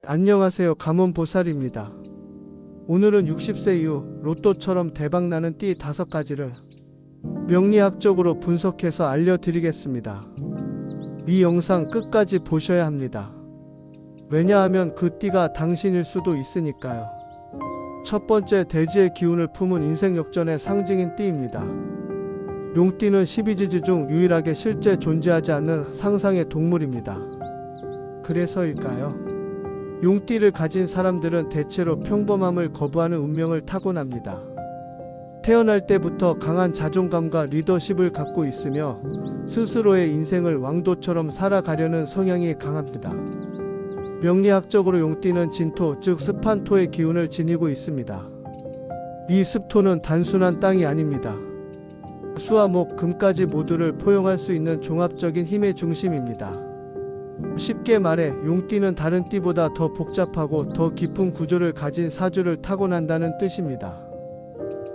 안녕하세요. 가문보살입니다. 오늘은 60세 이후 로또처럼 대박나는 띠 5가지를 명리학적으로 분석해서 알려드리겠습니다. 이 영상 끝까지 보셔야 합니다. 왜냐하면 그 띠가 당신일 수도 있으니까요. 첫 번째, 대지의 기운을 품은 인생 역전의 상징인 띠입니다. 용띠는 12지지 중 유일하게 실제 존재하지 않는 상상의 동물입니다. 그래서일까요? 용띠를 가진 사람들은 대체로 평범함을 거부하는 운명을 타고납니다. 태어날 때부터 강한 자존감과 리더십을 갖고 있으며 스스로의 인생을 왕도처럼 살아가려는 성향이 강합니다. 명리학적으로 용띠는 진토, 즉 습한 토의 기운을 지니고 있습니다. 이 습토는 단순한 땅이 아닙니다. 수와 목, 금까지 모두를 포용할 수 있는 종합적인 힘의 중심입니다. 쉽게 말해 용띠는 다른 띠보다 더 복잡하고 더 깊은 구조를 가진 사주를 타고난다는 뜻입니다.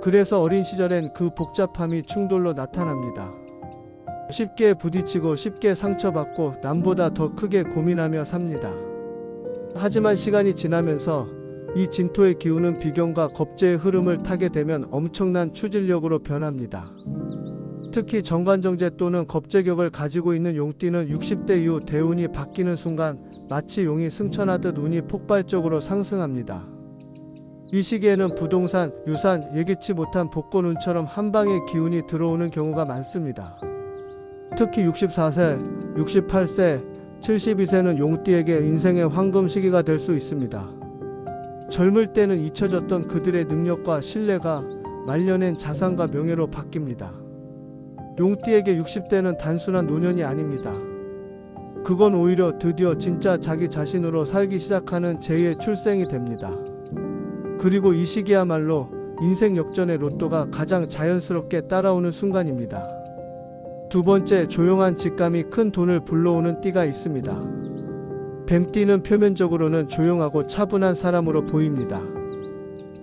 그래서 어린 시절엔 그 복잡함이 충돌로 나타납니다. 쉽게 부딪히고 쉽게 상처받고 남보다 더 크게 고민하며 삽니다. 하지만 시간이 지나면서 이 진토의 기운은 비경과 겁제의 흐름을 타게 되면 엄청난 추진력으로 변합니다. 특히 정관정제 또는 겁제격을 가지고 있는 용띠는 60대 이후 대운이 바뀌는 순간 마치 용이 승천하듯 운이 폭발적으로 상승합니다. 이 시기에는 부동산, 유산, 예기치 못한 복권운처럼 한방에 기운이 들어오는 경우가 많습니다. 특히 64세, 68세, 72세는 용띠에게 인생의 황금 시기가 될 수 있습니다. 젊을 때는 잊혀졌던 그들의 능력과 신뢰가 말년엔 자산과 명예로 바뀝니다. 용띠에게 60대는 단순한 노년이 아닙니다. 그건 오히려 드디어 진짜 자기 자신으로 살기 시작하는 제2의 출생이 됩니다. 그리고 이 시기야말로 인생 역전의 로또가 가장 자연스럽게 따라오는 순간입니다. 두 번째, 조용한 직감이 큰 돈을 불러오는 띠가 있습니다. 뱀띠는 표면적으로는 조용하고 차분한 사람으로 보입니다.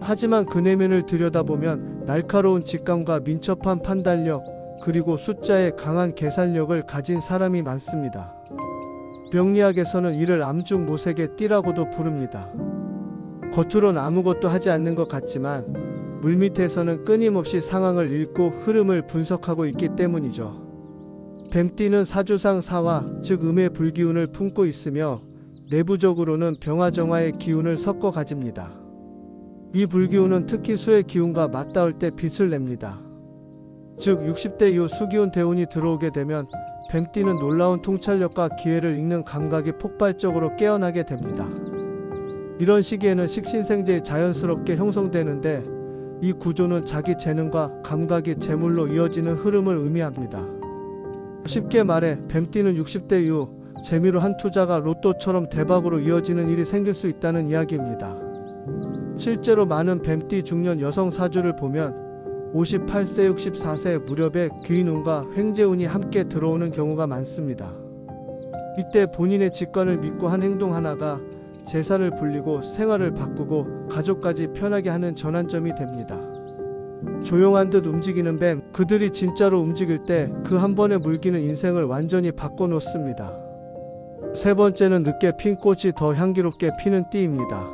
하지만 그 내면을 들여다보면 날카로운 직감과 민첩한 판단력, 그리고 숫자에 강한 계산력을 가진 사람이 많습니다. 명리학에서는 이를 암중모색의 띠라고도 부릅니다. 겉으론 아무것도 하지 않는 것 같지만 물밑에서는 끊임없이 상황을 읽고 흐름을 분석하고 있기 때문이죠. 뱀띠는 사주상 사화, 즉 음의 불기운을 품고 있으며 내부적으로는 병화정화의 기운을 섞어 가집니다. 이 불기운은 특히 수의 기운과 맞닿을 때 빛을 냅니다. 즉 60대 이후 수기운 대운이 들어오게 되면 뱀띠는 놀라운 통찰력과 기회를 읽는 감각이 폭발적으로 깨어나게 됩니다. 이런 시기에는 식신생재에 자연스럽게 형성되는데 이 구조는 자기 재능과 감각이 재물로 이어지는 흐름을 의미합니다. 쉽게 말해 뱀띠는 60대 이후 재미로 한 투자가 로또처럼 대박으로 이어지는 일이 생길 수 있다는 이야기입니다. 실제로 많은 뱀띠 중년 여성 사주를 보면 58세, 64세 무렵에 귀인운과 횡재운이 함께 들어오는 경우가 많습니다. 이때 본인의 직관을 믿고 한 행동 하나가 재산을 불리고 생활을 바꾸고 가족까지 편하게 하는 전환점이 됩니다. 조용한 듯 움직이는 뱀, 그들이 진짜로 움직일 때 그 한 번의 물기는 인생을 완전히 바꿔놓습니다. 세 번째는 늦게 핀 꽃이 더 향기롭게 피는 띠입니다.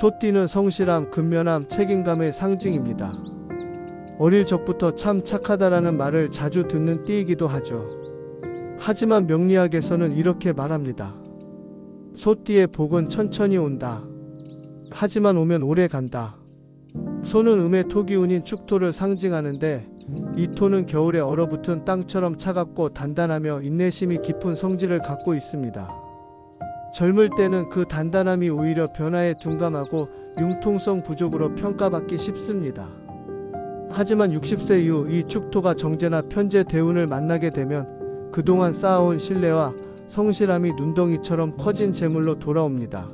소띠는 성실함, 근면함, 책임감의 상징입니다. 어릴 적부터 참 착하다라는 말을 자주 듣는 띠이기도 하죠. 하지만 명리학에서는 이렇게 말합니다. 소띠의 복은 천천히 온다. 하지만 오면 오래 간다. 소는 음의 토기운인 축토를 상징하는데 이 토는 겨울에 얼어붙은 땅처럼 차갑고 단단하며 인내심이 깊은 성질을 갖고 있습니다. 젊을 때는 그 단단함이 오히려 변화에 둔감하고 융통성 부족으로 평가받기 쉽습니다. 하지만 60세 이후 이 축토가 정제나 편제 대운을 만나게 되면 그동안 쌓아온 신뢰와 성실함이 눈덩이처럼 커진 재물로 돌아옵니다.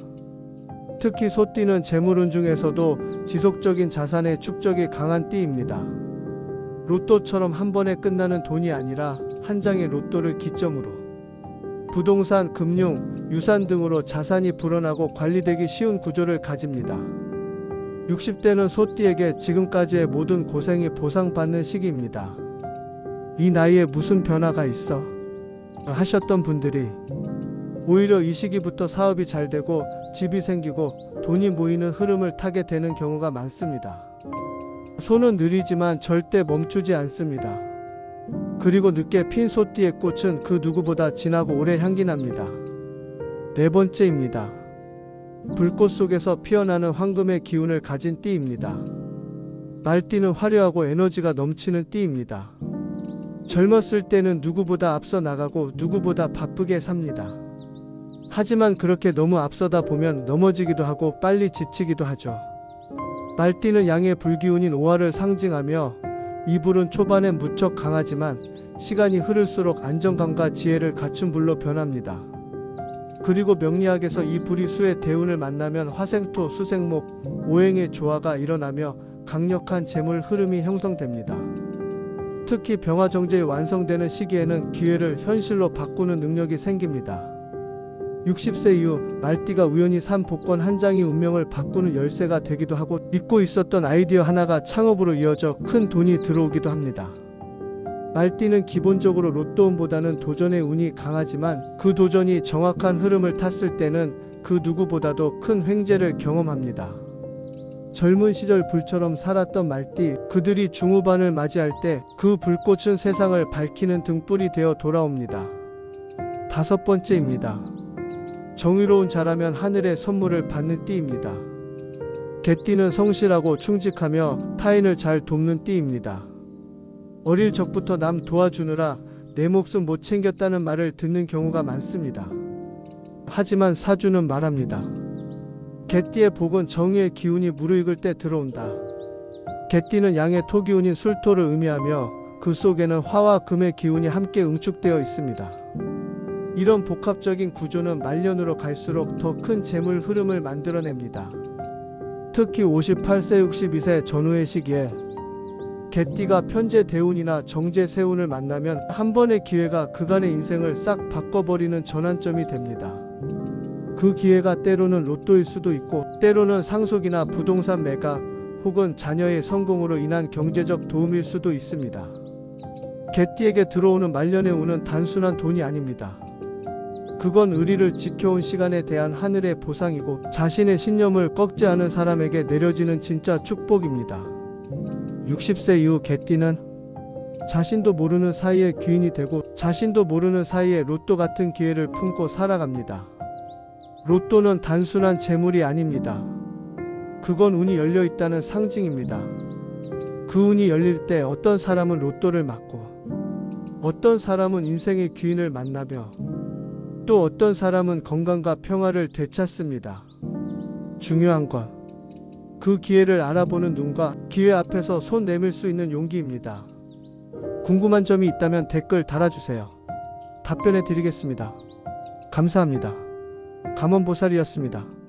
특히 소띠는 재물운 중에서도 지속적인 자산의 축적이 강한 띠입니다. 로또처럼 한 번에 끝나는 돈이 아니라 한 장의 로또를 기점으로 부동산, 금융, 유산 등으로 자산이 불어나고 관리되기 쉬운 구조를 가집니다. 60대는 소띠에게 지금까지의 모든 고생이 보상받는 시기입니다. 이 나이에 무슨 변화가 있어? 하셨던 분들이 오히려 이 시기부터 사업이 잘 되고 집이 생기고 돈이 모이는 흐름을 타게 되는 경우가 많습니다. 소는 느리지만 절대 멈추지 않습니다. 그리고 늦게 핀 소띠의 꽃은 그 누구보다 진하고 오래 향기 납니다. 네 번째입니다. 불꽃 속에서 피어나는 황금의 기운을 가진 띠입니다. 말띠는 화려하고 에너지가 넘치는 띠입니다. 젊었을 때는 누구보다 앞서 나가고 누구보다 바쁘게 삽니다. 하지만 그렇게 너무 앞서다 보면 넘어지기도 하고 빨리 지치기도 하죠. 말띠는 양의 불기운인 오화를 상징하며 이 불은 초반엔 무척 강하지만 시간이 흐를수록 안정감과 지혜를 갖춘 불로 변합니다. 그리고 명리학에서 이 불이 수의 대운을 만나면 화생토, 수생목, 오행의 조화가 일어나며 강력한 재물 흐름이 형성됩니다. 특히 병화정제이 완성되는 시기에는 기회를 현실로 바꾸는 능력이 생깁니다. 60세 이후 말띠가 우연히 산 복권 한 장이 운명을 바꾸는 열쇠가 되기도 하고 잊고 있었던 아이디어 하나가 창업으로 이어져 큰 돈이 들어오기도 합니다. 말띠는 기본적으로 로또운보다는 도전의 운이 강하지만 그 도전이 정확한 흐름을 탔을 때는 그 누구보다도 큰 횡재를 경험합니다. 젊은 시절 불처럼 살았던 말띠, 그들이 중후반을 맞이할 때 그 불꽃은 세상을 밝히는 등불이 되어 돌아옵니다. 다섯 번째입니다. 정의로운 자라면 하늘의 선물을 받는 띠입니다. 개띠는 성실하고 충직하며 타인을 잘 돕는 띠입니다. 어릴 적부터 남 도와주느라 내 목숨 못 챙겼다는 말을 듣는 경우가 많습니다. 하지만 사주는 말합니다. 개띠의 복은 정의의 기운이 무르익을 때 들어온다. 개띠는 양의 토기운인 술토를 의미하며 그 속에는 화와 금의 기운이 함께 응축되어 있습니다. 이런 복합적인 구조는 말년으로 갈수록 더 큰 재물 흐름을 만들어냅니다. 특히 58세 62세 전후의 시기에 개띠가 편재 대운이나 정제 세운을 만나면 한 번의 기회가 그간의 인생을 싹 바꿔버리는 전환점이 됩니다. 그 기회가 때로는 로또일 수도 있고 때로는 상속이나 부동산 매각 혹은 자녀의 성공으로 인한 경제적 도움일 수도 있습니다. 개띠에게 들어오는 말년의 운은 단순한 돈이 아닙니다. 그건 의리를 지켜온 시간에 대한 하늘의 보상이고 자신의 신념을 꺾지 않은 사람에게 내려지는 진짜 축복입니다. 60세 이후 개띠는 자신도 모르는 사이에 귀인이 되고 자신도 모르는 사이에 로또 같은 기회를 품고 살아갑니다. 로또는 단순한 재물이 아닙니다. 그건 운이 열려 있다는 상징입니다. 그 운이 열릴 때 어떤 사람은 로또를 맞고 어떤 사람은 인생의 귀인을 만나며 또 어떤 사람은 건강과 평화를 되찾습니다. 중요한 건 그 기회를 알아보는 눈과 기회 앞에서 손 내밀 수 있는 용기입니다. 궁금한 점이 있다면 댓글 달아주세요. 답변해 드리겠습니다. 감사합니다. 감원보살이었습니다.